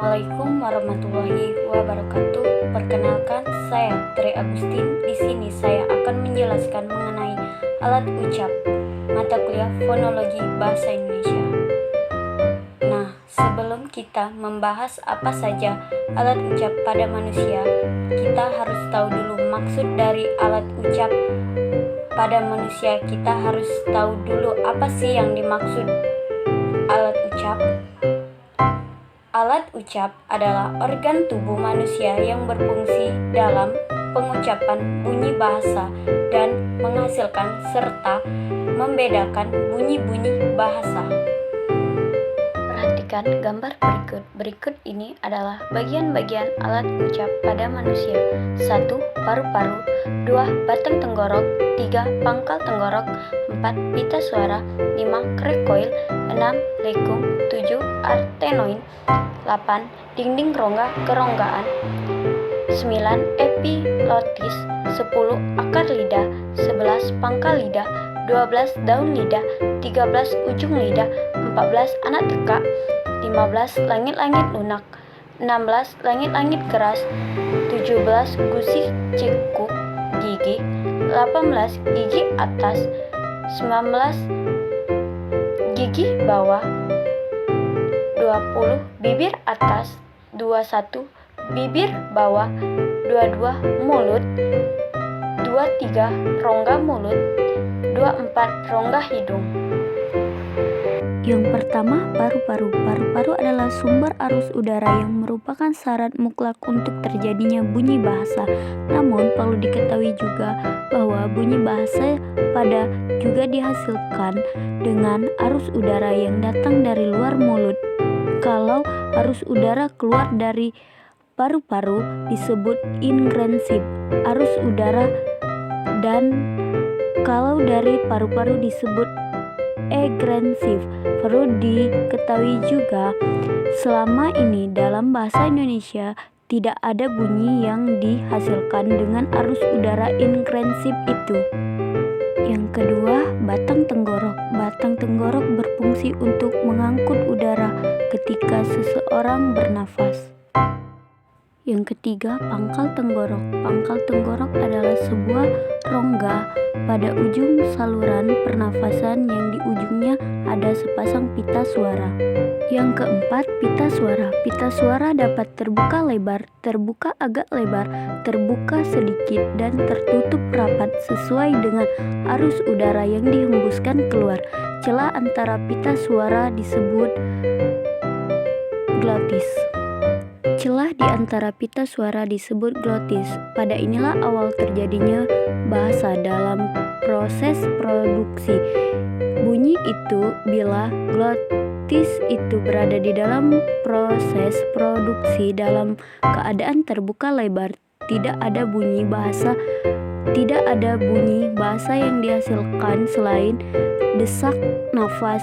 Assalamualaikum warahmatullahi wabarakatuh. Perkenalkan, saya Tri Agustin. Di sini saya akan menjelaskan mengenai alat ucap mata kuliah fonologi bahasa Indonesia. Nah, sebelum kita membahas apa saja alat ucap pada manusia, kita harus tahu dulu maksud dari alat ucap pada manusia. Kita harus tahu dulu apa sih yang dimaksud alat ucap. Alat ucap adalah organ tubuh manusia yang berfungsi dalam pengucapan bunyi bahasa dan menghasilkan serta membedakan bunyi-bunyi bahasa. Perhatikan gambar berikut. Berikut ini adalah bagian-bagian alat ucap pada manusia. 1. Paru-paru. 2. Batang tenggorok. 3. Pangkal tenggorok. 4. Pita suara. 5. Krikoil. 6. Lekung. 7. Arsenoid. 8. Dinding rongga keronggaan. 9. Epilotis. 10. Akar lidah. 11. Pangkal lidah. 12. Daun lidah. 13. Ujung lidah. 14. Anak teka. 15. Langit-langit lunak. 16. Langit-langit keras. 17. Gusi cekuk gigi. 18. Gigi atas. 19. Gigi bawah. 20. Bibir atas. 21. Bibir bawah. 22. Mulut. 23. Rongga mulut. 24. Rongga hidung. Yang pertama, paru-paru. Paru-paru adalah sumber arus udara yang merupakan syarat mutlak untuk terjadinya bunyi bahasa. Namun, perlu diketahui juga bahwa bunyi bahasa pada juga dihasilkan dengan arus udara yang datang dari luar mulut. Kalau arus udara keluar dari paru-paru disebut ingrensif arus udara, dan kalau dari paru-paru disebut egrensif. Perlu diketahui juga, selama ini dalam bahasa Indonesia tidak ada bunyi yang dihasilkan dengan arus udara ingrensif itu. Yang kedua, batang tenggorok. Batang tenggorok berfungsi untuk mengangkut udara ketika seseorang bernafas. Yang ketiga, pangkal tenggorok. Pangkal tenggorok adalah sebuah rongga pada ujung saluran pernafasan yang di ujungnya ada sepasang pita suara. Yang keempat, pita suara. Pita suara dapat terbuka lebar, terbuka agak lebar, terbuka sedikit, dan tertutup rapat sesuai dengan arus udara yang dihembuskan keluar. Celah antara pita suara disebut glotis. Celah di antara pita suara disebut glotis. Pada inilah awal terjadinya bahasa dalam proses produksi bunyi itu. Bila glotis itu berada di dalam proses produksi dalam keadaan terbuka lebar, tidak ada bunyi bahasa. Tidak ada bunyi bahasa yang dihasilkan selain desak nafas.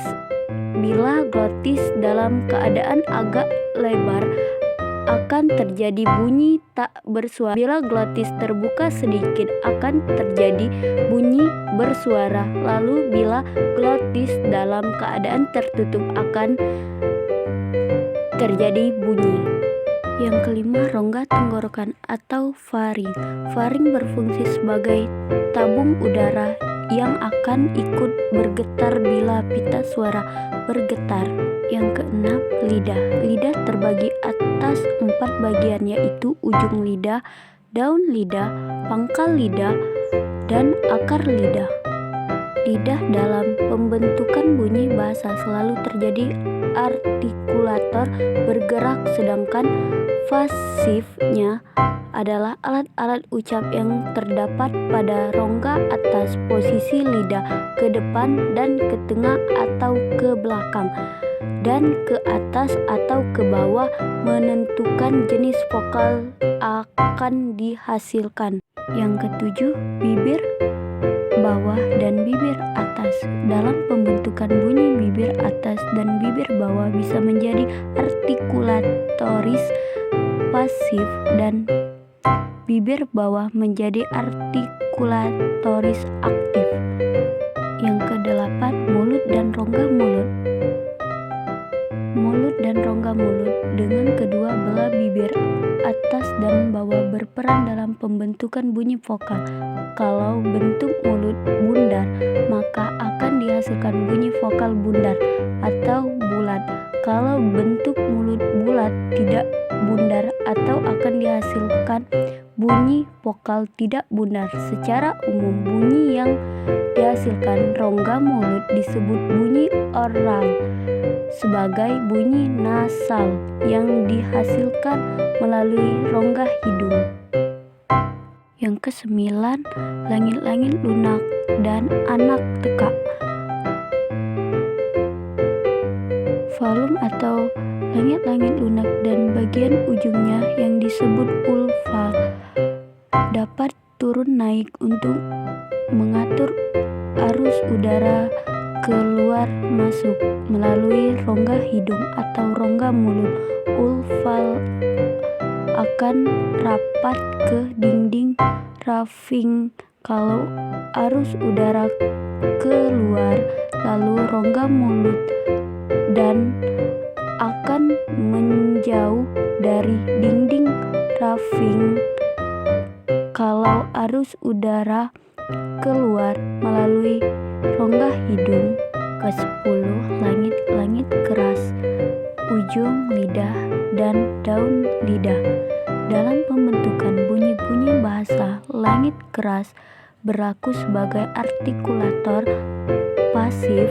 Bila glotis dalam keadaan agak lebar, akan terjadi bunyi tak bersuara. Bila glotis terbuka sedikit, akan terjadi bunyi bersuara. Lalu bila glotis dalam keadaan tertutup, akan terjadi bunyi. Yang kelima, rongga tenggorokan atau faring. Faring berfungsi sebagai tabung udara yang akan ikut bergetar bila pita suara bergetar. Yang keenam, lidah. Lidah terbagi atas 4 bagian, yaitu ujung lidah, daun lidah, pangkal lidah, dan akar lidah. Lidah dalam pembentukan bunyi bahasa selalu terjadi artikulator bergerak, sedangkan pasifnya adalah alat-alat ucap yang terdapat pada rongga atas, posisi lidah ke depan dan ke tengah atau ke belakang, dan ke atas atau ke bawah menentukan jenis vokal akan dihasilkan. Yang ketujuh, bibir bawah dan bibir atas. Dalam pembentukan bunyi, bibir atas dan bibir bawah bisa menjadi artikulatoris pasif dan bibir bawah menjadi artikulatoris aktif. Yang kedelapan, mulut dan rongga mulut. mulut dan rongga mulut dengan kedua belah bibir atas dan bawah berperan dalam pembentukan bunyi vokal. Kalau bentuk mulut bundar, maka akan dihasilkan bunyi vokal bundar atau bulat. Kalau bentuk mulut bulat tidak bundar atau akan dihasilkan bunyi vokal tidak bundar. Secara umum, bunyi yang dihasilkan rongga mulut disebut bunyi oral sebagai bunyi nasal yang dihasilkan melalui rongga hidung. Yang kesembilan, langit-langit lunak dan anak teka. Falum atau langit-langit lunak dan bagian ujungnya yang disebut ulval dapat turun naik untuk mengatur arus udara keluar masuk melalui rongga hidung atau rongga mulut. Ulval akan rapat ke dinding raving kalau arus udara keluar, lalu rongga mulut dan akan menjauh dari dinding raving kalau arus udara keluar melalui rongga hidung. Ke-10, langit-langit keras, ujung lidah dan daun lidah. Dalam pembentukan bunyi-bunyi bahasa, langit keras berlaku sebagai artikulator pasif,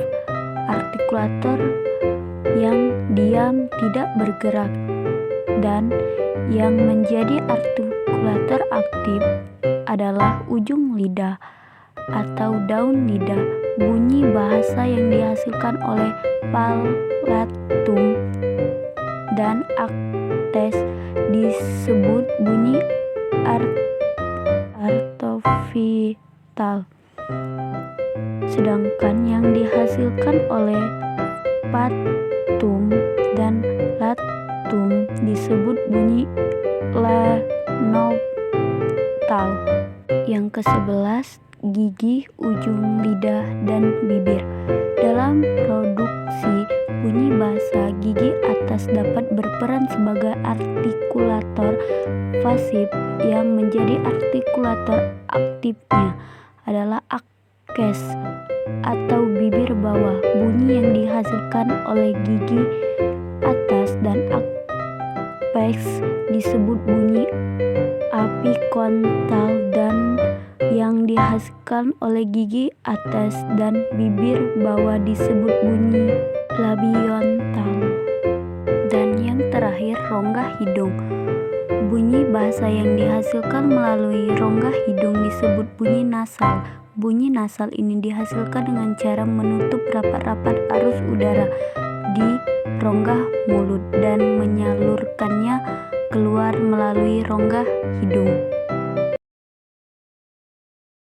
artikulator yang diam tidak bergerak, dan yang menjadi artikulator aktif adalah ujung lidah atau daun lidah. Bunyi bahasa yang dihasilkan oleh palatum dan aktes disebut bunyi artovital, sedangkan yang dihasilkan oleh patum dan latum disebut bunyi lenotal. Yang ke-11, gigi, ujung lidah, dan bibir. Dalam produksi bunyi bahasa, gigi atas dapat berperan sebagai artikulator pasif, yang menjadi artikulator aktifnya adalah akes atau bibir bawah. Bunyi yang dihasilkan oleh gigi atas dan apeks disebut bunyi apikontal, dan yang dihasilkan oleh gigi atas dan bibir bawah disebut bunyi labiontal. Dan yang terakhir, rongga hidung. Bunyi bahasa yang dihasilkan melalui rongga hidung disebut bunyi nasal. Bunyi nasal ini dihasilkan dengan cara menutup rapat-rapat arus udara di rongga mulut dan menyalurkannya keluar melalui rongga hidung.